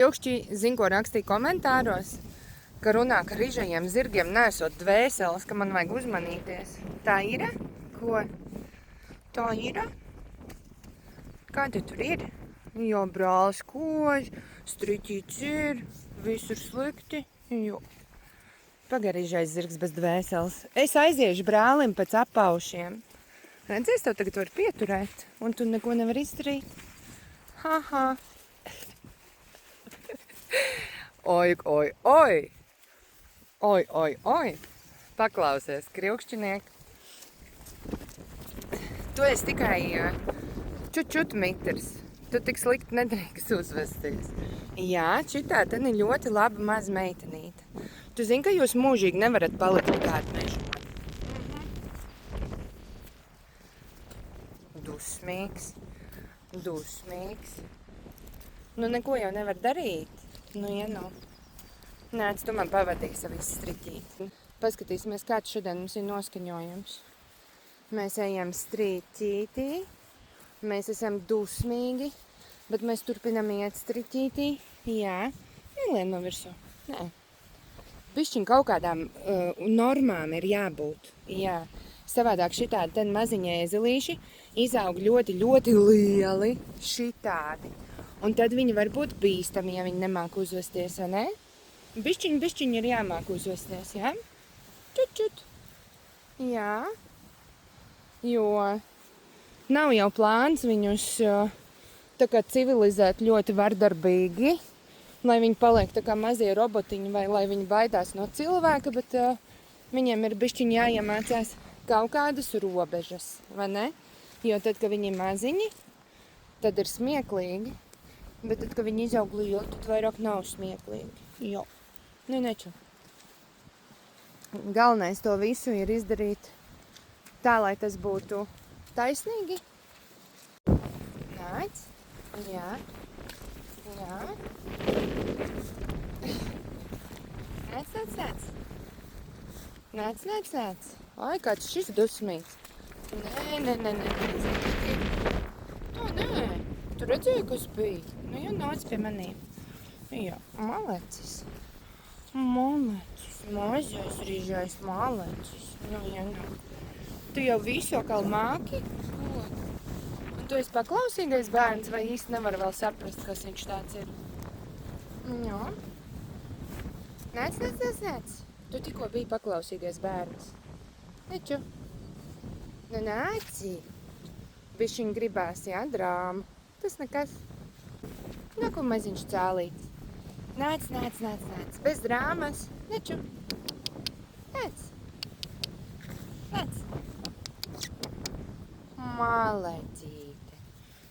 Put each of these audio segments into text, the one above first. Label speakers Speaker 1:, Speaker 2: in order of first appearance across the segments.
Speaker 1: Ilgšķi zin, ko rakstīja komentāros, ka runā, ka rižajiem zirgiem nesot dvēseles, ka man vajag uzmanīties. Tā ir? Ko? Tā ir? Kāda tur ir? Jo, brālis kož, striķīts ir, visur slikti. Jo. Pagarižais zirgs bez dvēseles. Es aiziešu brālim pēc apaušiem. Redzies, tev tagad var pieturēt, un tu neko nevar izdarīt. Haha. Oi, oi, oi! Oi, oi, oi! Paklausies, kriukšķiniek. Tu esi tikai čut mitrs. Tu tik slikti nedrīkst uzvesties. Jā, šitā tad ir ļoti laba maza meitenīte. Tu zini, ka jūs mūžīgi nevarat palikt kādu mežu. Dusmīgs. Dusmīgs. Nu, neko jau nevar darīt. Nu, ja nu. Nāc, tu man pavadīsi visu striķīti. Paskatīsimies, kāds šodien mums ir noskaņojums. Mēs ejam striķītī. Mēs esam dusmīgi. Bet mēs turpinam iet striķītī. Jā. Ielien no virsū. Nē. Bišķiņ kaut kādām normām ir jābūt. Jā. Savādāk šitādi ten maziņi ēzelīši izaug ļoti, ļoti lieli šitādi. Un tad viņi var būt bīstami, ja viņi nemāk uzvesties, vai ne? Bišķiņ ir jāmāk uzvesties, jā? Čut. Jā. Jo nav jau plāns viņus tā kā civilizēt ļoti vardarbīgi, lai viņi paliek tā kā mazie robotiņi, vai lai viņi baidās no cilvēka, bet viņiem ir bišķiņ jāiemācās kaut kādas robežas, vai ne? Jo tad, kad viņi ir maziņi, tad ir smieklīgi. Bet tad, kad viņi izaug lieli, tad vairāk nav smieklīgi. Jo. Neču. Galvenais to visu ir izdarīt tā, lai tas būtu taisnīgi. Nāc. Jā. Jā. Nāc. Ai, kāds šis dusmīgs. Nē. Nē. Tu redzēji, kas bija? Nu, jau nāc pie maniem. Jā, malecis. Mazais rižais malecis. Nu, ja nu. Tu jau visu atkal māki? Ko? Un tu esi paklausīgais bērns, vai īsti nevar vēl saprast, kas viņš tāds ir? Jā. Nāc. Tu tikko biji paklausīgais bērns. Neču. Nu, nāci. Bišķiņ gribās, jā, drāmu. Tas nekas. Nāku maziņš cālīts. Nāc. Bez drāmas. Neču. Nāc. Malecīte.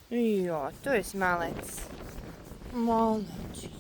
Speaker 1: Jā, tu esi malecis. Malecis.